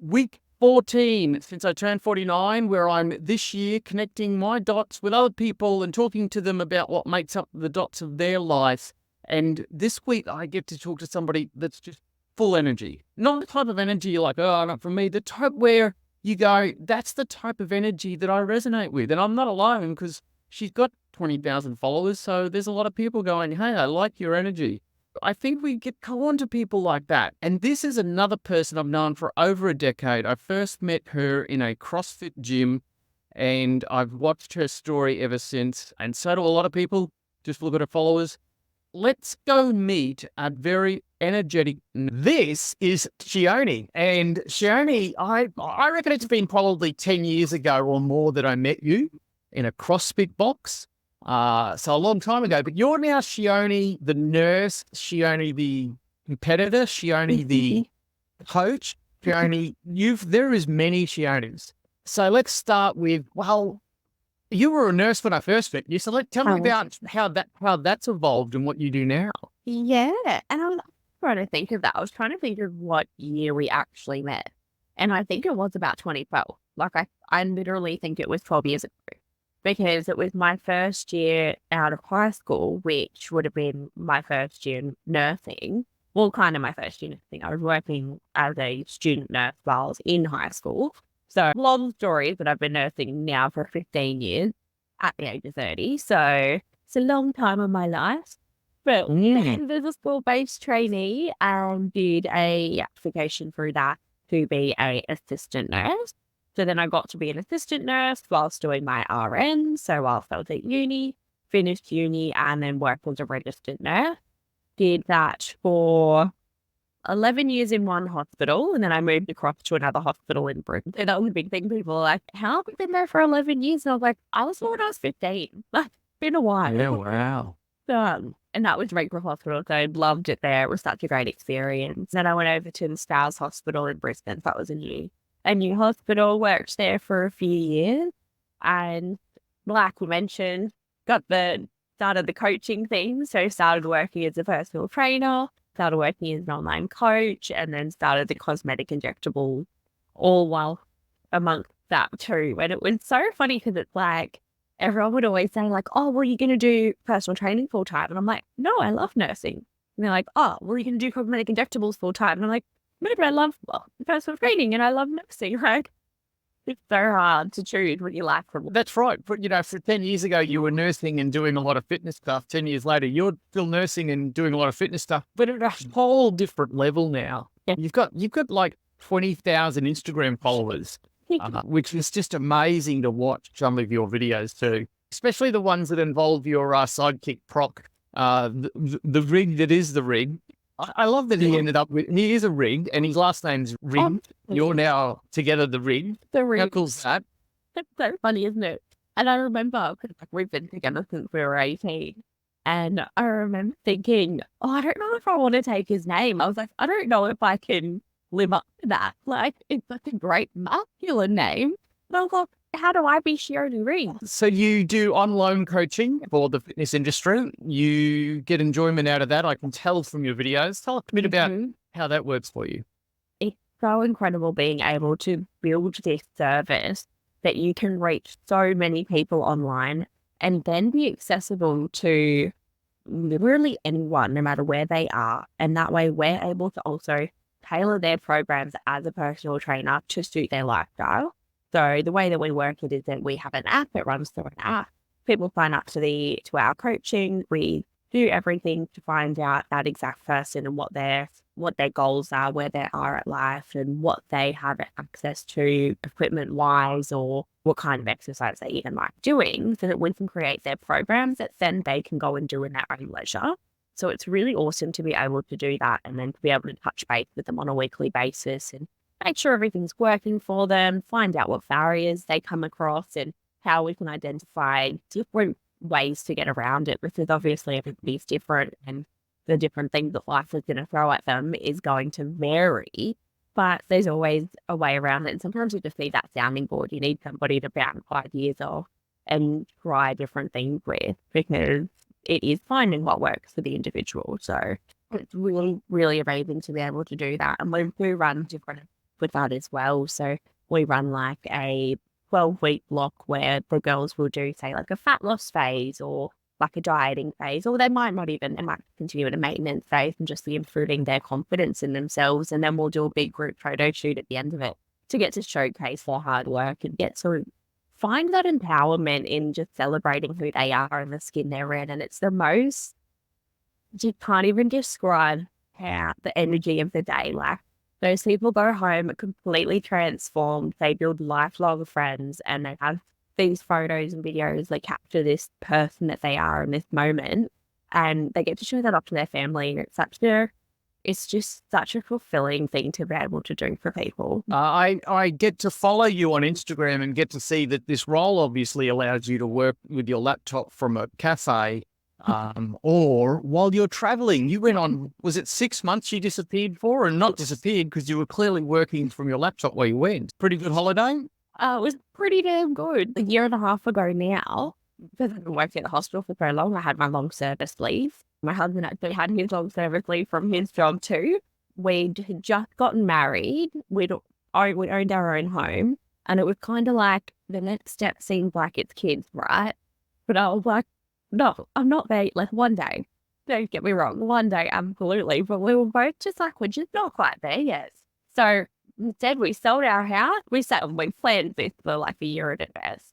week 14 since I turned 49, where I'm this year connecting my dots with other people and talking to them about what makes up the dots of their lives. And this week I get to talk to somebody that's just full energy. Not the type of energy you're like, oh, not for me. The type where you go, that's the type of energy that I resonate with. And I'm not alone, because she's got 20,000 followers. So there's a lot of people going, hey, I like your energy. I think we get on to people like that. And this is another person I've known for over a decade. I first met her in a CrossFit gym, and I've watched her story ever since. And so do a lot of people. Just look at her followers. Let's go meet a very energetic. This is Sheoni. And Sheoni, I reckon it's been probably 10 years ago or more that I met you in a CrossFit box. So a long time ago, but you're now Sheoni the nurse, Sheoni the competitor, Sheoni the coach, Sheoni. There is many Sheonis. So let's start with, well, you were a nurse when I first met you. So tell me about how that's evolved and what you do now. Yeah, and I'm trying to think of that. I was trying to think of what year we actually met, and I think it was about 2012. Like I literally think it was 12 years ago, because it was my first year out of high school, which would have been my first year nursing. Well, kind of my first year nursing. I was working as a student nurse while I was in high school. So long story, but I've been nursing now for 15 years at the age of 30. So it's a long time of my life. But then as a school-based trainee, did a application through that to be a assistant nurse. So then I got to be an assistant nurse whilst doing my RN. So whilst I was at uni, finished uni, and then worked as a registered nurse. Did that for 11 years in one hospital, and then I moved across to another hospital in Britain. And that was a big thing. People were like, how have you been there for 11 years? And I was like, I was there when I was 15. Like, been a while. Yeah, wow. And that was Redcross Hospital, so I loved it there. It was such a great experience. Then I went over to the Stars Hospital in Brisbane. So that was a new hospital, worked there for a few years. And like we mentioned, started the coaching thing. So started working as a personal trainer, started working as an online coach, and then started the cosmetic injectable all while amongst that too. And it was so funny, because it's like, everyone would always say like, oh, well, you're going to do personal training full time. And I'm like, no, I love nursing. And they're like, oh, well, you're going to do cosmetic injectables full time. And I'm like, no, but I love personal training and I love nursing, right? It's so hard to choose what you like from it. That's right. But, for 10 years ago, you were nursing and doing a lot of fitness stuff. 10 years later, you're still nursing and doing a lot of fitness stuff, but at a whole different level now. Yeah. You've got like 20,000 Instagram followers, which is just amazing to watch some of your videos too, especially the ones that involve your sidekick Proc, the rig that is the rig. I love that he ended up with, he is a rig and his last name's Rig. You're now together the Rig. The Rig. How cool's that? That's so funny, isn't it? And I remember, because we've been together since we were 18. And I remember thinking, oh, I don't know if I want to take his name. I was like, I don't know if I can live up to that. Like, it's such a great masculine name. And I was like, how do I be Sheoni Riggs? So you do online coaching for the fitness industry. You get enjoyment out of that. I can tell from your videos. Tell us a bit about how that works for you. It's so incredible being able to build this service that you can reach so many people online and then be accessible to literally anyone, no matter where they are. And that way we're able to also tailor their programs as a personal trainer to suit their lifestyle. So the way that we work it is that we have an app. It runs through an app. People sign up to our coaching. We do everything to find out that exact person and what their goals are, where they are at life, and what they have access to equipment wise, or what kind of exercise they even like doing, so that we can create their programs that then they can go and do in their own leisure. So it's really awesome to be able to do that, and then to be able to touch base with them on a weekly basis and make sure everything's working for them, find out what barriers they come across and how we can identify different ways to get around it, because obviously everybody's different and the different things that life is going to throw at them is going to vary, but there's always a way around it. And sometimes you just need that sounding board. You need somebody to bounce ideas off and try different things with, because it is finding what works for the individual. So it's really, really amazing to be able to do that. And we do run different with that as well. So we run like a 12-week block where the girls will do, say, like a fat loss phase or like a dieting phase, or they might not even, they might continue in a maintenance phase and just be improving their confidence in themselves. And then we'll do a big group photo shoot at the end of it to get to showcase their hard work and get to find that empowerment in just celebrating who they are and the skin they're in. And it's the most, you can't even describe how the energy of the day. Like, those people go home completely transformed. They build lifelong friends and they have these photos and videos that capture this person that they are in this moment. And they get to show that off to their family. And it's just such a fulfilling thing to be able to do for people. I get to follow you on Instagram and get to see that this role obviously allows you to work with your laptop from a cafe. Or while you're traveling, you went on, was it 6 months you disappeared for? And not disappeared because you were clearly working from your laptop where you went. Pretty good holiday? It was pretty damn good. A year and a half ago now, because I've been working at the hospital for so long, I had my long service leave. My husband actually had his long service leave from his job too. We'd just gotten married. We owned our own home. And it was kind of like the next step seemed like it's kids, right? But I was like, no, I'm not there. Like, one day, don't get me wrong, one day, absolutely. But we were both just like, we're just not quite there yet. So instead, we sold our house. We planned this for like a year in advance.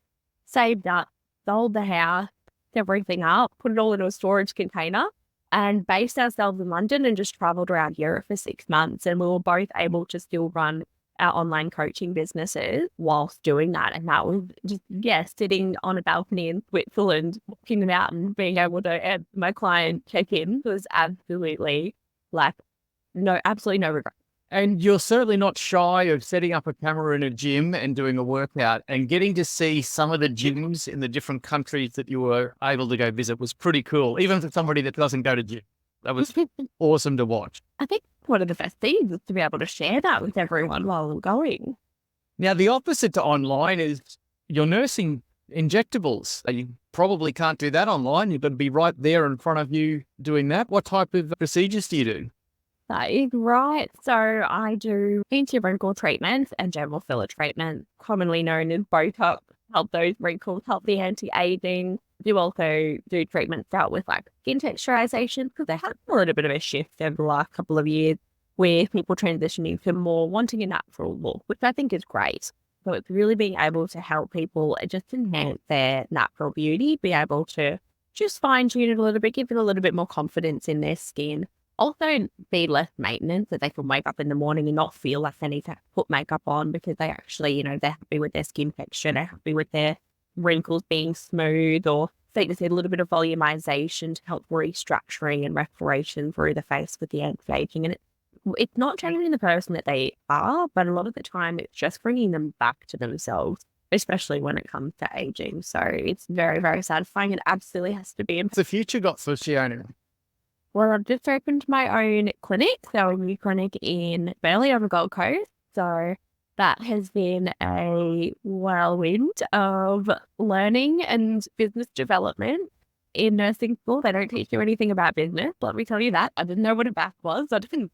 Saved up, sold the house, everything up, put it all into a storage container, and based ourselves in London and just traveled around Europe for 6 months. And we were both able to still run our online coaching businesses whilst doing that. And that was just, sitting on a balcony in Switzerland, walking them out and being able to have my client check in was absolutely absolutely no regret. And you're certainly not shy of setting up a camera in a gym and doing a workout, and getting to see some of the gyms in the different countries that you were able to go visit was pretty cool, even for somebody that doesn't go to gym. That was awesome to watch. I think one of the best things is to be able to share that with everyone while we're going. Now, the opposite to online is you're nursing injectables. You probably can't do that online. You've got to be right there in front of you doing that. What type of procedures do you do? That is right. So I do anti-wrinkle treatments and dermal filler treatments, commonly known as Botox, help those wrinkles, help the anti-aging. Do also do treatments out with like skin texturization, because there has been a little bit of a shift over the last couple of years where people transitioning to more wanting a natural look, which I think is great. So it's really being able to help people just enhance their natural beauty, be able to just fine tune it a little bit, give it a little bit more confidence in their skin. Also be less maintenance, that they can wake up in the morning and not feel like they need to put makeup on because they actually, they're happy with their skin texture, they're happy with their wrinkles being smooth, or they just need a little bit of volumization to help restructuring and restoration through the face with the anti-aging. And it's not changing the person that they are, but a lot of the time it's just bringing them back to themselves, especially when it comes to aging. So it's very, very satisfying. It absolutely has to be. What's the future got for Sheoni? Well, I've just opened my own clinic, so a new clinic in Burleigh on the Gold Coast. So that has been a whirlwind of learning and business development. In nursing school, they don't teach you anything about business. Let me tell you that. I didn't know what a bath was. I don't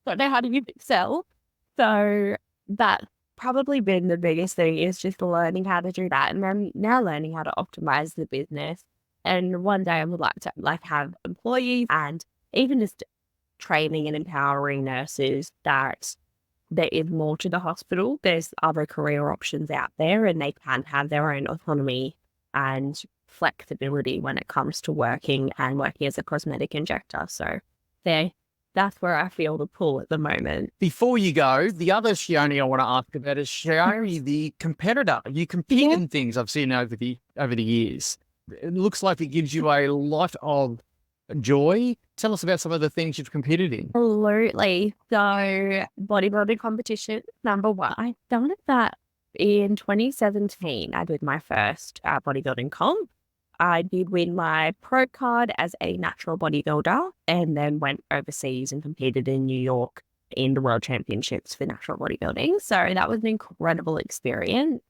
know how to use Excel. So that's probably been the biggest thing, is just learning how to do that. And then now learning how to optimize the business. And one day I would like to have employees and even just training and empowering nurses that there is more to the hospital. There's other career options out there, and they can have their own autonomy and flexibility when it comes to working as a cosmetic injector. So that's where I feel the pull at the moment. Before you go, the other Sheoni I want to ask about is Sheoni, the competitor. You compete in things I've seen over the years. It looks like it gives you a lot of joy. Tell us about some of the things you've competed in. Absolutely. So bodybuilding competition, number one. I started that in 2017. I did my first bodybuilding comp. I did win my pro card as a natural bodybuilder, and then went overseas and competed in New York in the World Championships for natural bodybuilding. So that was an incredible experience.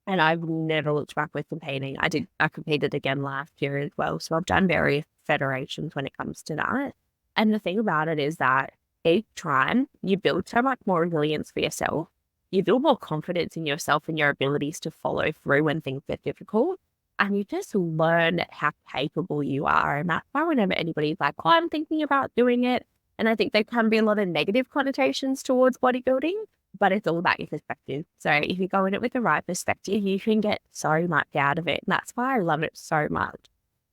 And I've never looked back with competing. I competed again last year as well. So I've done various federations when it comes to that. And the thing about it is that each time you build so much more resilience for yourself. You build more confidence in yourself and your abilities to follow through when things get difficult. And you just learn how capable you are. And that's why whenever anybody's like, oh, I'm thinking about doing it. And I think there can be a lot of negative connotations towards bodybuilding, but it's all about your perspective. So if you go in it with the right perspective, you can get so much out of it. And that's why I love it so much.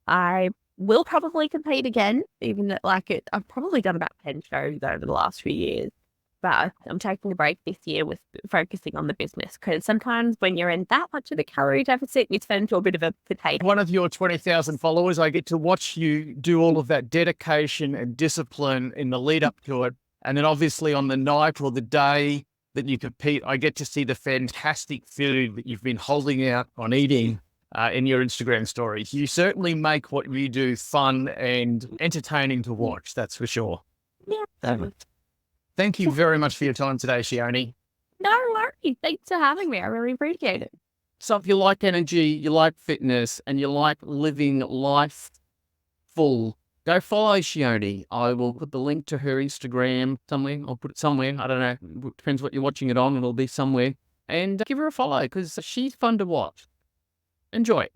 I will probably compete again, even though I've probably done about 10 shows over the last few years. But I'm taking a break this year with focusing on the business because sometimes when you're in that much of a calorie deficit, you turn into a bit of a potato. One of your 20,000 followers, I get to watch you do all of that dedication and discipline in the lead up to it. And then obviously on the night or the day that you compete, I get to see the fantastic food that you've been holding out on eating in your Instagram stories. You certainly make what you do fun and entertaining to watch, that's for sure. Yeah. Thank you very much for your time today, Sheoni. No worries. Thanks for having me. I really appreciate it. So if you like energy, you like fitness, and you like living life full, go follow Sheoni. I will put the link to her Instagram somewhere. I'll put it somewhere. I don't know. It depends what you're watching it on. It'll be somewhere. And give her a follow because she's fun to watch. Enjoy.